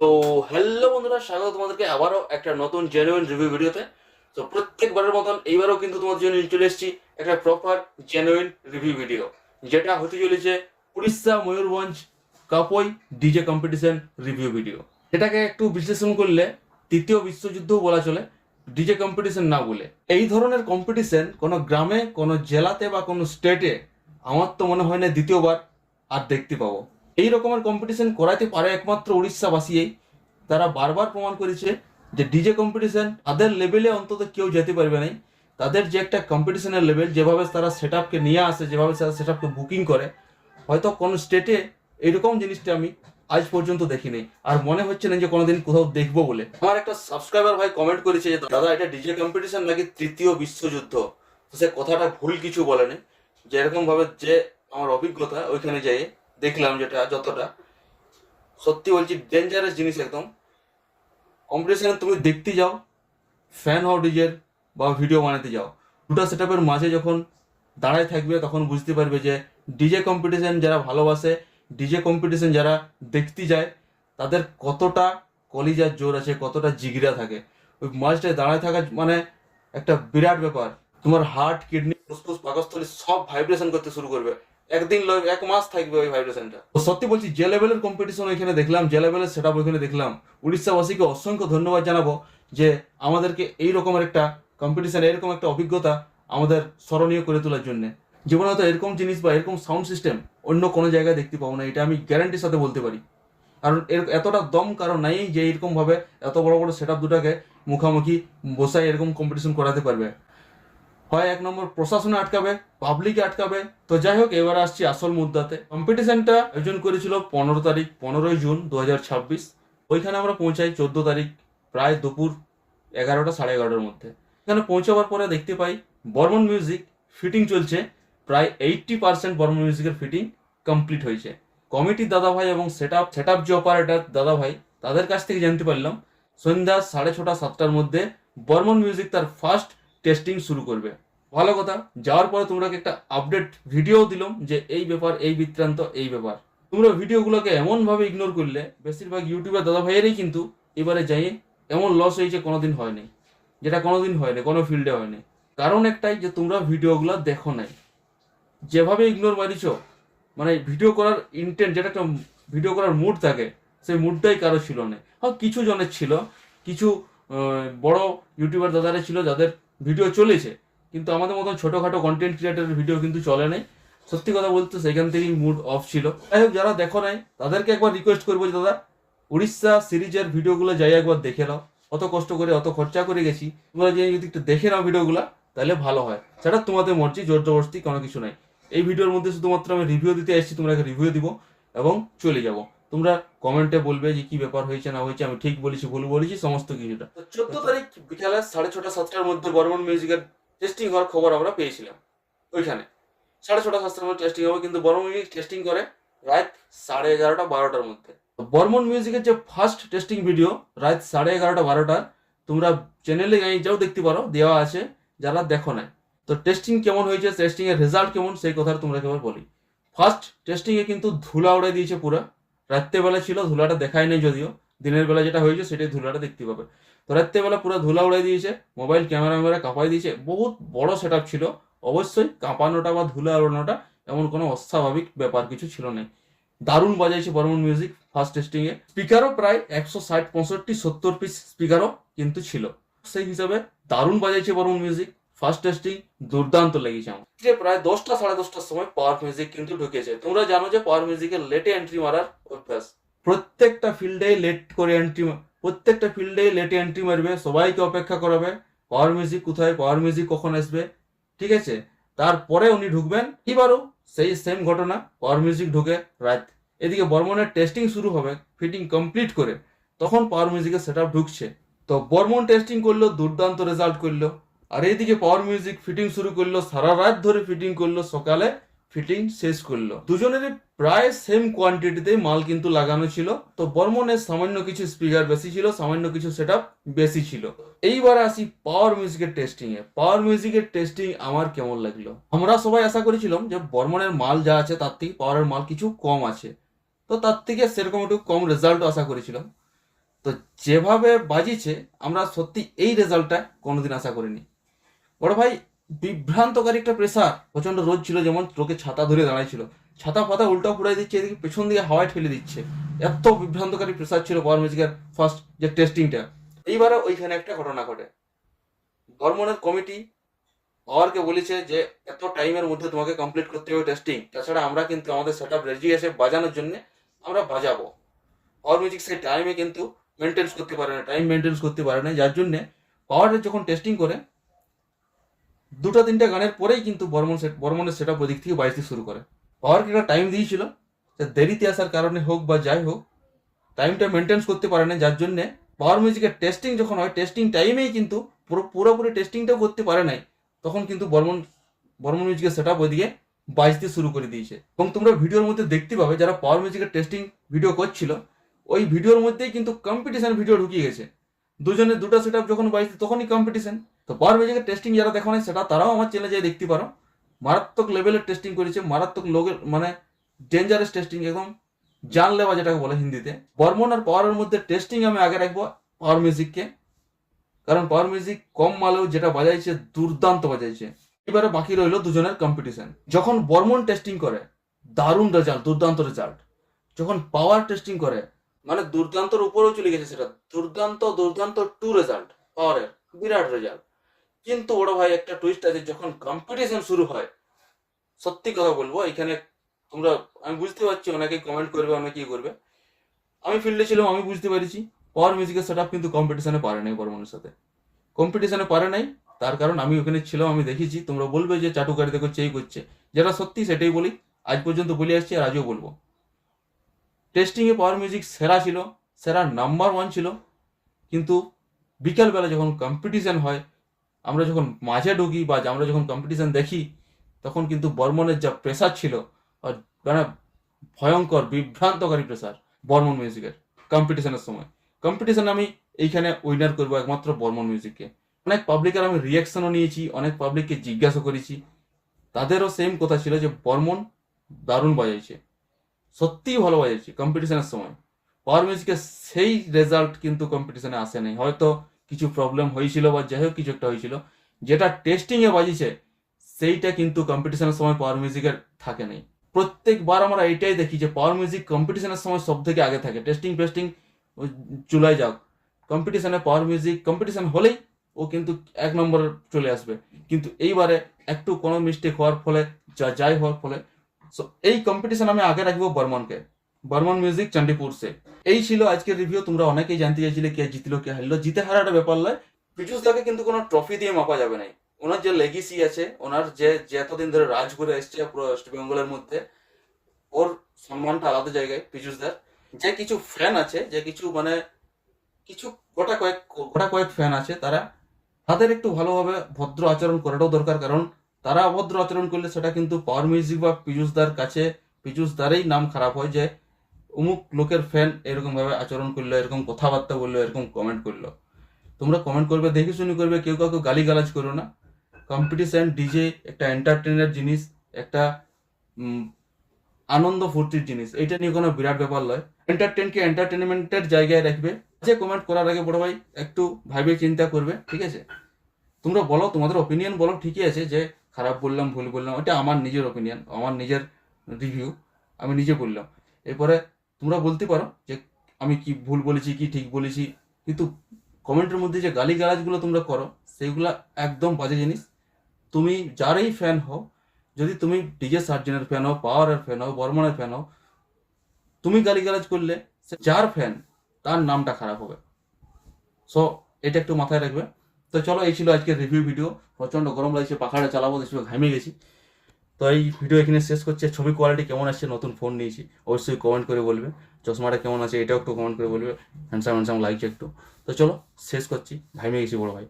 তো হ্যালো বন্ধুরা, স্বাগত তোমাদেরকে আবারও একটা নতুন জেনুইন রিভিউ ভিডিওতে। তো প্রত্যেকবারের মতন এইবারও কিন্তু তোমাদের জন্য নিয়ে চলে এসেছি একটা প্রপার জেনুইন রিভিউ ভিডিও, যেটা হতে চলেছে উড়িষ্যা ময়ূরভঞ্জ কাপই ডিজে কম্পিটিশন রিভিউ ভিডিও। এটাকে একটু বিশ্লেষণ করলে তৃতীয় বিশ্বযুদ্ধও বলা চলে, ডিজে কম্পিটিশন না বলে। এই ধরনের কম্পিটিশন কোনো গ্রামে, কোনো জেলাতে বা কোনো স্টেটে আমার তো মনে হয় না দ্বিতীয়বার আর দেখতে পাবো। এই রকমের কম্পিটিশন করাইতে পারে একমাত্র উড়িষ্যাবাসীই। তারা বারবার প্রমাণ করেছে যে ডিজে কম্পিটিশন তাদের লেভেলে অন্তত কেউ যেতে পারবে না। তাদের যে একটা কম্পিটিশনের লেভেল, যেভাবে তারা সেট আপকে নিয়ে আসে, যেভাবে তারা সেট আপকে বুকিং করে, হয়তো কোনো স্টেটে এইরকম জিনিসটা আমি আজ পর্যন্ত দেখিনি, আর মনে হচ্ছে না যে কোনোদিন কোথাও দেখবো বলে। আমার একটা সাবস্ক্রাইবার ভাই কমেন্ট করেছে যে দাদা, এটা ডিজে কম্পিটিশন নাকি তৃতীয় বিশ্বযুদ্ধ। তো সে কথাটা ভুল কিছু বলেনি। যে এরকম ভাবে যে আমার অভিজ্ঞতা ওইখানে যাই দেখলাম, যেটা যতটা সত্যি বলছি ডেঞ্জারাস জিনিস একদম। কম্পিটিশনে তুমি দেখতে যাও, ফ্যান হও ডিজের বা ভিডিও বানাতে যাও, দুটো সেট আপের মাঝে যখন দাঁড়ায় থাকবে তখন বুঝতে পারবে যে ডিজে কম্পিটিশন যারা ভালোবাসে, ডিজে কম্পিটিশন যারা দেখতে যায়, তাদের কতটা কলিজার জোর আছে, কতটা জিগিরা থাকে। ওই মাঝটায় দাঁড়ায় থাকা মানে একটা বিরাট ব্যাপার। তোমার হার্ট, কিডনি, ফুসফুস, পাকস্থলী সব ভাইব্রেশন করতে শুরু করবে। একদিন লয়, এক মাস থাকবে ওই ভাইব্রেশনটা। তো সত্যি বলছি, যে লেভেলের কম্পিটিশন ওইখানে দেখলাম, যে লেভেলের সেট আপ ওইখানে দেখলাম, উড়িষ্যাবাসীকে অসংখ্য ধন্যবাদ জানাবো যে আমাদেরকে এই রকমের একটা কম্পিটিশন, এরকম একটা অভিজ্ঞতা আমাদের স্মরণীয় করে তোলার জন্য। জীবনে হয়তো এরকম জিনিস বা এরকম সাউন্ড সিস্টেম অন্য কোনো জায়গায় দেখতে পাবো না, এটা আমি গ্যারান্টির সাথে বলতে পারি। কারণ এর এতটা দম কারণ নাই যে এরকম ভাবে এত বড় বড় সেট আপ দুটাকে মুখামুখি বসায় এরকম কম্পিটিশন করাতে পারবে। হয় এক নম্বর প্রশাসনে আটকাবে, পাবলিকে আটকাবে। তো যাই হোক, এবার আসছি আসল মুদ্রাতে। কম্পিটিশনটা আয়োজন করেছিল 15 তারিখ, 15ই জুন 2026। ওইখানে আমরা পৌঁছাই 14 তারিখ প্রায় দুপুর 11টা, 11:30-র মধ্যে। এখানে পৌঁছাবার পরে দেখতে পাই বর্মন মিউজিক ফিটিং চলছে। প্রায় 80% বর্মন মিউজিকের ফিটিং কমপ্লিট হয়েছে। কমিটির দাদাভাই এবং সেট আপ যে অপারেটর দাদাভাই, তাদের কাছ থেকে জানতে পারলাম সন্ধ্যা 6:30, 7টার মধ্যে বর্মন মিউজিক তার ফার্স্ট টেস্টিং শুরু করবে। ভালো কথা। যাওয়ার পরে তোমরা একটা আপডেট ভিডিও দিলাম যে এই ব্যাপার, এই বৃত্তান্ত, এই ব্যাপার। তোমরা ভিডিওগুলোকে এমন ভাবে ইগনোর করলে, বেশিরভাগ ইউটিউবার দাদা ভাইয়েরই কিন্তু এবারে যাই এমন লস হয়েছে কোনোদিন হয়নি, যেটা কোনোদিন হয়নি, কোনো ফিল্ডে হয়নি। কারণ একটাই, যে তোমরা ভিডিওগুলো দেখো নাই। যেভাবে ইগনোর মারিছ, মানে ভিডিও করার ইন্টেন্ট, যেটা একটা ভিডিও করার মুড থাকে, সেই মুডটাই কারো ছিল না। হ্যাঁ, কিছু জনের ছিল, কিছু বড় ইউটিউবার দাদারা ছিল যাদের ভিডিও চলেছে, কিন্তু আমাদের মতন ছোটোখাটো কন্টেন্ট ক্রিয়েটারের ভিডিও কিন্তু চলে নাই। সত্যি কথা বলতে সেখান থেকেই মুড অফ ছিল। যাই হোক, যারা দেখো নাই তাদেরকে একবার রিকোয়েস্ট করবো যে দাদা, উড়িষ্যা সিরিজের ভিডিওগুলো যাই একবার দেখে নাও। অত কষ্ট করে, অত খরচা করে গেছি, তোমরা যে যদি একটু দেখে নাও ভিডিওগুলো, তাহলে ভালো হয়। সেটা তোমাদের মর্জি, জোর জবরদস্তি কোনো কিছু নাই। এই ভিডিওর মধ্যে শুধুমাত্র আমি রিভিউ দিতে এসেছি, তোমরা রিভিউ দিব এবং চলে যাব। তোমরা কমেন্টে বলবে যে কি ব্যাপার হয়েছে না হয়েছে, আমি ঠিক বলেছি, ভুল বলেছি, সমস্ত কিছুটা। 14 তারিখ বিকালে 6:30, 7টার মধ্যে বর্মন মিউজিকের টেস্টিং হওয়ার খবর আমরা পেয়েছিলাম। ওইখানে 6:30, 7টার মধ্যে টেস্টিং হবে, কিন্তু বর্মন মিউজিক টেস্টিং করে রাত 11:30, 12টার মধ্যে। বর্মন মিউজিকের যে ফার্স্ট টেস্টিং ভিডিও রাত 11:30, 12টা, তোমরা চ্যানেলে যাও দেখতে পারো, দেওয়া আছে, যারা দেখো না। তো টেস্টিং কেমন হয়েছে, টেস্টিং এর রেজাল্ট কেমন, সেই কথা তোমরা একবার বলি। ফার্স্ট টেস্টিং এ কিন্তু ধুলা উড়াই দিয়েছে পুরো। রাত্রেবেলা ছিল, ধুলাটা দেখায় নাই যদিও, দিনের বেলা যেটা হয়েছে সেটাই ধুলাটা দেখতে পাবে। তো রাত্রেবেলা পুরো ধুলা উড়াই দিয়েছে, মোবাইল ক্যামেরা কাঁপাই দিয়েছে। বহুত বড় সেট আপ ছিল, অবশ্যই কাঁপানোটা বা ধুলা উড়ানোটা এমন কোনো অস্বাভাবিক ব্যাপার কিছু ছিল না। দারুণ বাজাইছে বর্মন মিউজিক ফার্স্ট টেস্টিং এ। স্পিকারও প্রায় 160, 65, 70 পিস স্পিকারও কিন্তু ছিল। সেই হিসাবে দারুণ বাজাইছে বর্মন মিউজিক। ফার্স্ট টেস্টিং দুর্দান্ত লেগেছে আমার। যে প্রায় 10টা, 10:30টার সময় পাওয়ার মিউজিক কিন্তু ঢুকেছে। তোমরা জানো যে পাওয়ার মিউজিকের লেটে এন্ট্রি মারার অভ্যাস। প্রত্যেকটা ফিল্ডে লেট করে এন্ট্রি, প্রত্যেকটা ফিল্ডে লেটে এন্ট্রি মারবে, সবাইকে অপেক্ষা করাবে পাওয়ার মিউজিক কোথায়, পাওয়ার মিউজিক কখন আসবে, ঠিক আছে। তারপরে উনি ঢুকবেন। এবারও সেই সেম ঘটনা, পাওয়ার মিউজিক ঢুকে রাত। এদিকে বর্মনের টেস্টিং শুরু হবে, ফিটিং কমপ্লিট করে, তখন পাওয়ার মিউজিকের সেট আপ ঢুকছে। তো বর্মন টেস্টিং করলো, দুর্দান্ত রেজাল্ট করলো। আর এইদিকে পাওয়ার মিউজিক ফিটিং শুরু করলো, সারা রাত ধরে ফিটিং করলো, সকালে ফিটিং শেষ করলো। দুজনেরই প্রায় সেম কোয়ান্টিটিতে মাল কিন্তু লাগানো ছিল। তো বর্মনের সামান্য কিছু স্পিকার বেশি ছিল, সামান্য কিছু সেটআপ বেশি ছিল। এইবার আসি পাওয়ার মিউজিকের টেস্টিং এ। পাওয়ার মিউজিকের টেস্টিং আমার কেমন লাগলো? আমরা সবাই আশা করেছিলাম যে বর্মনের মাল যা আছে তার থেকে পাওয়ারের মাল কিছু কম আছে, তো তার থেকে সেরকম একটু কম রেজাল্ট আশা করেছিলাম। তো যেভাবে বাজিছে আমরা সত্যি এই রেজাল্টটা কোনোদিন আশা করিনি বড় ভাই। বিভ্রান্তকারী একটা প্রেসার, প্রচন্ড রোদ ছিল, যেমন লোকে ছাতা ধরে দাঁড়াইছিল, ছাতা পাতা উল্টা পুড়াই দিচ্ছে, এদিকে পেছন দিকে হাওয়ায় ঠেলে দিচ্ছে, এত বিভ্রান্তকারী প্রেসার ছিল পাওয়ার মিউজিকের ফার্স্ট যে টেস্টিংটা। এইবারে ওইখানে একটা ঘটনা ঘটে, বর্মনের কমিটি পাওয়ারকে বলেছে যে এত টাইমের মধ্যে তোমাকে কমপ্লিট করতে হবে টেস্টিং, তাছাড়া আমরা কিন্তু আমাদের সেট আপ রেডি আছে বাজানোর জন্য, আমরা বাজাবো। পাওয়ার মিউজিক সেই টাইমে কিন্তু মেনটেন্স করতে পারে না, টাইম মেনটেন্স করতে পারে না, যার জন্যে পাওয়ারের যখন টেস্টিং করে 2-3 গানের পরেই কিন্তু বর্মনের সেট আপ ওদিক থেকে বাজতে শুরু করে। পাওয়ারকে একটা টাইম দিয়েছিল, দেরিতে আসার কারণে হোক বা যাই হোক টাইমটা মেনটেন্স করতে পারে না, যার জন্যে পাওয়ার মিউজিকের টেস্টিং যখন হয় টেস্টিং টাইমেই কিন্তু পুরোপুরি টেস্টিংটাও করতে পারে নাই, তখন কিন্তু বর্মন মিউজিকের সেট আপ ওইদিকে বাজতে শুরু করে দিয়েছে। এবং তোমরা ভিডিওর মধ্যে দেখতে পাবে যারা পাওয়ার মিউজিকের টেস্টিং ভিডিও করছিল ওই ভিডিওর মধ্যেই কিন্তু কম্পিটিশন ভিডিও ঢুকিয়ে গেছে, দুজনের দুটো সেট আপ যখন বাজছে তখনই কম্পিটিশন। তো পাওয়ার মিউজিকের টেস্টিং যারা দেখো না সেটা তারাও আমার চ্যানেলে যেয়ে দেখতে পারো, মারাত্মক লেভেলের টেস্টিং করেছে, মারাত্মক লোকের মানে ডেঞ্জারাস টেস্টিং, একদম জানলেবা যেটাকে বলে হিন্দিতে। বর্মন আর পাওয়ারের মধ্যে টেস্টিং আমি আগে রাখবো পাওয়ার মিউজিককে, কারণ পাওয়ার মিউজিক কম মালেও যেটা বাজাইছে দুর্দান্ত বাজাইছে। এবারে বাকি রইলো দুজনের কম্পিটিশন। যখন বর্মন টেস্টিং করে দারুণ রেজাল্ট, দুর্দান্ত রেজাল্ট, যখন পাওয়ার টেস্টিং করে মানে দুর্দান্তর উপরেও চলে গেছে, সেটা দুর্দান্ত 2 রেজাল্ট পাওয়ারের, বিরাট রেজাল্ট। কিন্তু বড় ভাই একটা টুইস্ট আছে, যখন কম্পিটিশন শুরু হয়, সত্যি কথা বলবো এখানে তোমরা, আমি বুঝতে পারছি অনেকেই কমেন্ট করবে, অনেকেই করবে, আমি ফিল্ডে ছিলাম, আমি বুঝতে পারছি পাওয়ার মিউজিকের সেট আপ কিন্তু কম্পিটিশনে পারে নাই, বর্মনের সাথে কম্পিটিশনে পারে নাই। তার কারণ আমি ওখানে ছিলাম, আমি দেখেছি। তোমরা বলবে যে চাটুকারিতা করছে, এই করছে, যেটা সত্যি সেটাই বলি, আজ পর্যন্ত বলে আসছি আর আজও বলবো। টেস্টিংয়ে পাওয়ার মিউজিক সেরা ছিল, সেরা নাম্বার 1 ছিল, কিন্তু বিকালবেলা যখন কম্পিটিশন হয়, আমরা যখন মাঝে ঢুকি বা আমরা যখন কম্পিটিশন দেখি, তখন কিন্তু বর্মনের যা প্রেসার ছিল আর মানে ভয়ঙ্কর বিভ্রান্তকারী প্রেসার বর্মন মিউজিকের কম্পিটিশনের সময়। কম্পিটিশন আমি এইখানে উইনার করবো একমাত্র বর্মন মিউজিককে। অনেক পাবলিকের আমি রিয়াকশনও নিয়েছি, অনেক পাবলিককে জিজ্ঞাসা করেছি, তাদেরও সেম কথা ছিল যে বর্মন দারুণ বাজাইছে, সত্যিই ভালো বাজাইছে কম্পিটিশনের সময়। পাওয়ার মিউজিকের সেই রেজাল্ট কিন্তু কম্পিটিশনে আসে নাই, হয়তো কিছু প্রবলেম হয়েছিল বা যাই হোক কিছু একটা হয়েছিল, যেটা টেস্টিংয়ে বাজিছে সেইটা কিন্তু কম্পিটিশনের সময় পাওয়ার মিউজিকের থাকে নাই। প্রত্যেকবার আমরা এইটাই দেখি যে পাওয়ার মিউজিক কম্পিটিশনের সময় সব থেকে আগে থাকে, টেস্টিং চুলাই যাক, কম্পিটিশনে পাওয়ার মিউজিক কম্পিটিশন হলেই ও কিন্তু 1 নম্বরে চলে আসবে। কিন্তু এইবারে একটু কোনো মিস্টেক হওয়ার ফলে যাই হওয়ার ফলে এই কম্পিটিশন আমি আগে রাখবো বর্মনকে, বর্মন মিউজিক চণ্ডীপুর সে। এই ছিল আজকের রিভিউ। তোমরা অনেকেই জানতে চাইছিলে কে জিতলো কে হারলো, জিতে হারাটা ব্যাপার নয়, পীযুষ দাকে কিন্তু কোনো ট্রফি দিয়ে মাপা যাবে না। ওনার যে লেগেসি আছে, ওনার যে এতদিন ধরে রাজ করে এসছে পুরো ওয়েস্ট বেঙ্গলের মধ্যে, ওর সম্মানটা আলাদা জায়গায় পীযুষ দার। যে কিছু ফ্যান আছে, যে কিছু মানে কিছু গোটা কয়েক ফ্যান আছে, তাদের একটু ভালোভাবে ভদ্র আচরণ করাটাও দরকার, কারণ তারা অভদ্র আচরণ করলে সেটা কিন্তু পাওয়ার মিউজিক বা পীযুষ দার কাছে পীযুষ দারেই নাম খারাপ হয়, যে অমুক লোকের ফ্যান এরকম ভাবে আচরণ করলো, এরকম কথাবার্তা বললো, এরকম কমেন্ট করলো। তোমরা কমেন্ট করবে, দেখে শুনে করবে, কেউ কাউকে গালিগালাজ করো না। কম্পিটিশন ডিজে একটা এন্টারটেনের জিনিস, একটা আনন্দ ফুর্তির জিনিস, এইটা নিয়ে কোনো বিরাট ব্যাপার নয়। এন্টারটেনকে এন্টারটেনমেন্টের জায়গায় রাখবে। যে কমেন্ট করার আগে বড় ভাই একটু ভাবে চিন্তা করবে, ঠিক আছে? তোমরা বলো, তোমাদের ওপিনিয়ন বলো, ঠিকই আছে, যে খারাপ বললাম, ভুল বললাম, এটা আমার নিজের ওপিনিয়ন, আমার নিজের রিভিউ, আমি নিজে বললাম। এরপরে তোমরা বলতে পারো যে আমি কি ভুল বলেছি কি ঠিক বলেছি, কিন্তু কমেন্টের মধ্যে যে গালিগালাজগুলো তোমরা করো সেইগুলা একদম বাজে জিনিস। তুমি যারই ফ্যান হও, যদি তুমি ডিজে সার্জেনের ফ্যান হও, পাওয়ারের ফ্যান হও, বর্মনের ফ্যান হও, তুমি গালিগালাজ করলে যার ফ্যান তার নামটা খারাপ হবে। সো এটা একটু মাথায় রাখবে। তো চলো, এই ছিল আজকের রিভিউ ভিডিও। প্রচণ্ড গরম লাগছে, পাখাটা চালাবো, দেখছি ঘামে গেছি। তো এই ভিডিও এখানে শেষ করছে। ছবি কোয়ালিটি কেমন আসছে, নতুন ফোন নিয়েছি, অবশ্যই কমেন্ট করে বলবে। চশমাটা কেমন আছে এটাও একটু কমেন্ট করে বলবে। হ্যান্ডসাম লাগছে একটু। তো চলো শেষ করছি, ঘামে গেছি বড় ভাই।